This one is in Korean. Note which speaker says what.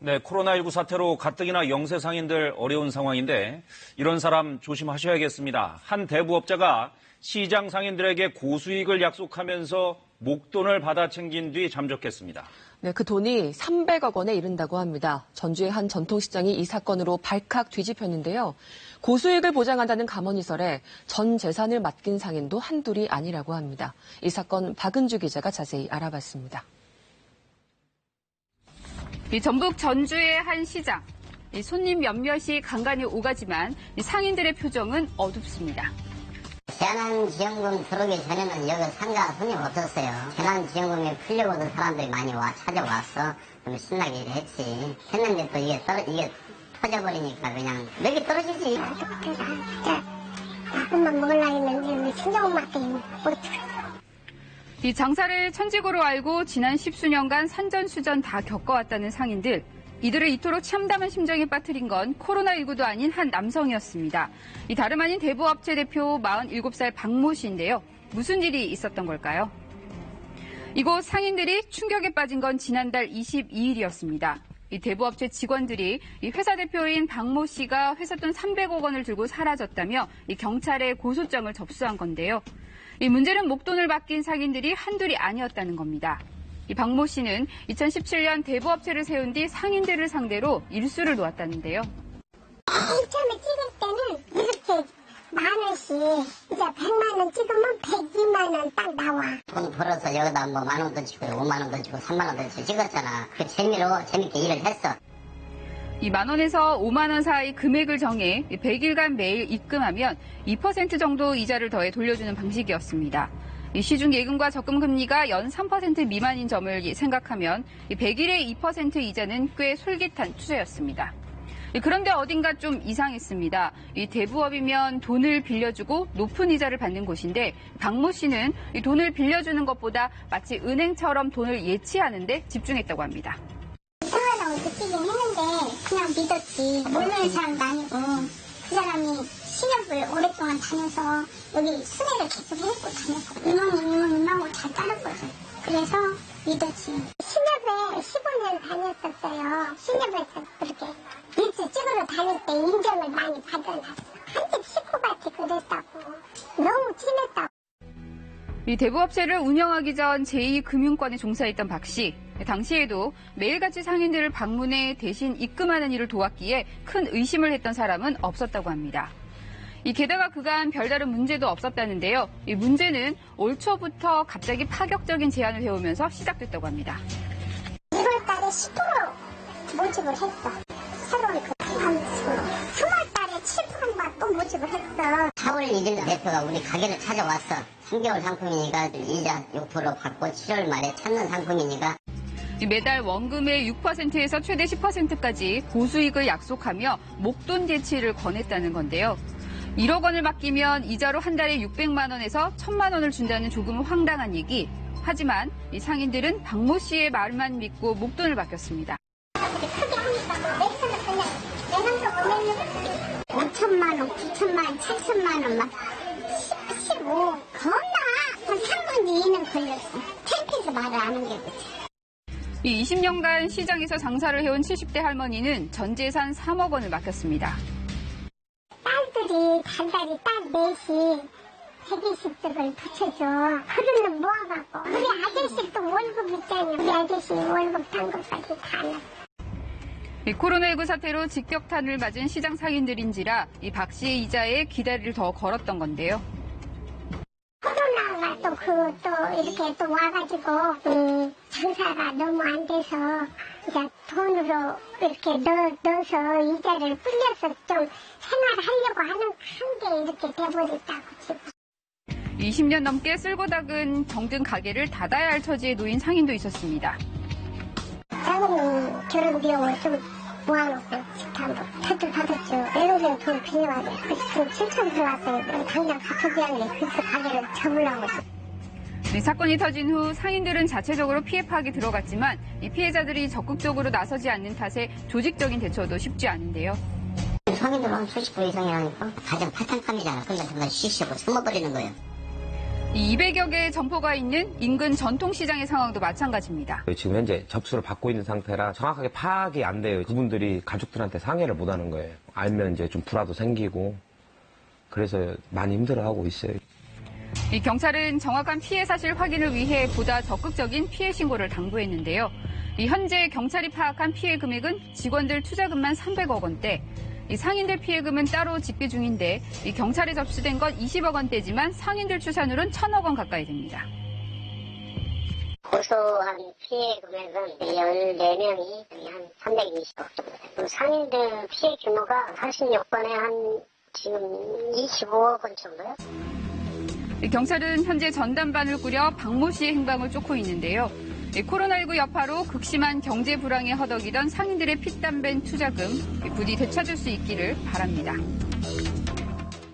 Speaker 1: 네, 코로나19 사태로 가뜩이나 영세 상인들 어려운 상황인데 이런 사람 조심하셔야겠습니다. 한 대부업자가 시장 상인들에게 고수익을 약속하면서 목돈을 받아 챙긴 뒤 잠적했습니다.
Speaker 2: 네, 그 돈이 300억 원에 이른다고 합니다. 전주의 한 전통시장이 이 사건으로 발칵 뒤집혔는데요. 고수익을 보장한다는 감언이설에 전 재산을 맡긴 상인도 한둘이 아니라고 합니다. 이 사건 박은주 기자가 자세히 알아봤습니다.
Speaker 3: 전북 전주의 한 시장. 손님 몇몇이 간간히 오가지만 상인들의 표정은 어둡습니다.
Speaker 4: 재난지원금 들어오기 전에는 여기 상가 손님 없었어요. 재난지원금이 풀려고도 사람들이 많이 찾아왔어. 좀 신나게 했지. 했는데 또 이게 터져버리니까 그냥 맥이 떨어지지.
Speaker 5: 나쁜만 먹으려고 했는데 친정엄마한테 못
Speaker 3: 이 장사를 천직으로 알고 지난 10수년간 산전수전 다 겪어왔다는 상인들. 이들을 이토록 참담한 심정에 빠뜨린 건 코로나19도 아닌 한 남성이었습니다. 이 다름 아닌 대부업체 대표 47살 박모 씨인데요. 무슨 일이 있었던 걸까요? 이곳 상인들이 충격에 빠진 건 지난달 22일이었습니다. 이 대부업체 직원들이 이 회사 대표인 박모 씨가 회사 돈 300억 원을 들고 사라졌다며 이 경찰에 고소장을 접수한 건데요. 이 문제는 목돈을 맡긴 상인들이 한둘이 아니었다는 겁니다. 이 박모 씨는 2017년 대부업체를 세운 뒤 상인들을 상대로 일수를 놓았다는데요.
Speaker 5: 처음에 찍을 때는 이렇게 10,000원씩 이제 100만 원 찍으면 102만 원 딱 나와.
Speaker 4: 돈 벌어서 여기다 뭐 10,000원 던지고 5만 원 던지고 3만 원 던지고 찍었잖아. 그 재미로 재밌게 일을 했어.
Speaker 3: 이 10,000원에서 5만 원 사이 금액을 정해 100일간 매일 입금하면 2% 정도 이자를 더해 돌려주는 방식이었습니다. 이 시중 예금과 적금 금리가 연 3% 미만인 점을 생각하면 100일의 2% 이자는 꽤 솔깃한 투자였습니다. 그런데 어딘가 좀 이상했습니다. 이 대부업이면 돈을 빌려주고 높은 이자를 받는 곳인데 박모 씨는 이 돈을 빌려주는 것보다 마치 은행처럼 돈을 예치하는 데 집중했다고 합니다.
Speaker 5: 이상하다고 느끼긴 했는데 그냥 믿었지. 모르는 사람도 아니고 그 사람이 신협을 오랫동안 다녀서 여기 순회를 계속 해고 다녔고 이모님하고 잘 따랐거든. 그래서 믿었지. 신협에 15년 다녔었어요. 신협에서 그렇게 일찍 찍으러 다닐 때 인정을 많이 받아놨어. 한집 식구같이 그랬다고. 너무 친했다고.
Speaker 3: 이 대부업체를 운영하기 전 제2금융권에 종사했던 박 씨. 당시에도 매일같이 상인들을 방문해 대신 입금하는 일을 도왔기에 큰 의심을 했던 사람은 없었다고 합니다. 게다가 그간 별다른 문제도 없었다는데요. 이 문제는 올 초부터 갑자기 파격적인 제안을 해오면서 시작됐다고 합니다.
Speaker 5: 2월 달에 10% 모집을 했어. 새로운 그 방식으로. 3월 달에 7%가 또 모집을 했어.
Speaker 4: 4월 1일 대표가 우리 가게를 찾아왔어. 3개월 상품이니까 이자 6% 받고 7월 말에 찾는 상품이니까.
Speaker 3: 매달 원금의 6%에서 최대 10%까지 고수익을 약속하며 목돈 대치를 권했다는 건데요. 1억 원을 맡기면 이자로 한 달에 600만 원에서 1,000만 원을 준다는 조금 황당한 얘기. 하지만 이 상인들은 박모 씨의 말만 믿고 목돈을 맡겼습니다.
Speaker 5: 크게 하니까 매천을 그냥 내면서 보내는 5천만 원, 9천만 원, 7천만 원 막 15 겁나 한 3분 뒤에는 걸렸어. 창피해서 말을 안 하는 게 그치.
Speaker 3: 이 20년간 시장에서 장사를 해온 70대 할머니는 전 재산 3억 원을 맡겼습니다.
Speaker 5: 딸들이 달달이 딸 넷이 120씩을 붙여줘. 그러면 모아갖고 우리 아저씨도 월급 있잖아. 우리 아저씨 월급 딴 것까지 다 넣어.
Speaker 3: 이 코로나19 사태로 직격탄을 맞은 시장 상인들인지라 이 박 씨의 이자에 기다리를 더 걸었던 건데요.
Speaker 5: 코로나가 또 이렇게 또 와가지고 장사가 너무 안 돼서 이제 돈으로 이렇게 넣어서 이자를 불려서 좀 생활하려고 하는 게 이렇게 돼버렸다고 지금.
Speaker 3: 20년 넘게 쓸고 닦은 정든 가게를 닫아야 할 처지에 놓인 상인도 있었습니다.
Speaker 5: 작은 결혼 비용을 좀 모아놓고 집도 한번 받았죠. 외국인 돈 빌려와서 지금 7천 들어왔어요. 당장 갚아줘야지. 그래서 가게를 접으려고.
Speaker 3: 사건이 터진 후 상인들은 자체적으로 피해 파악에 들어갔지만 이 피해자들이 적극적으로 나서지 않는 탓에 조직적인 대처도 쉽지 않은데요.
Speaker 4: 상인들 한 수십 분 이상이 하니까 가장 파탄감이잖아. 근데 정말 쉬쉬고 숨어버리는 거예요.
Speaker 3: 이 200여 개의 점포가 있는 인근 전통시장의 상황도 마찬가지입니다.
Speaker 6: 지금 현재 접수를 받고 있는 상태라 정확하게 파악이 안 돼요. 그분들이 가족들한테 상의를 못 하는 거예요. 알면 이제 좀 불화도 생기고 그래서 많이 힘들어하고 있어요.
Speaker 3: 이 경찰은 정확한 피해 사실 확인을 위해 보다 적극적인 피해 신고를 당부했는데요. 이 현재 경찰이 파악한 피해 금액은 직원들 투자금만 300억 원대, 이 상인들 피해금은 따로 집계 중인데 이 경찰에 접수된 건 20억 원대지만 상인들 추산으로는 1,000억 원 가까이 됩니다.
Speaker 4: 고소한 피해 금액은 14명이 한 320억 정도 되고 상인들 피해 규모가 46건에 한 지금 25억 원 정도요.
Speaker 3: 이 경찰은 현재 전담반을 꾸려 박모 씨의 행방을 쫓고 있는데요. 코로나19 여파로 극심한 경제 불황에 허덕이던 상인들의 피땀 뺀 투자금 부디 되찾을 수 있기를 바랍니다.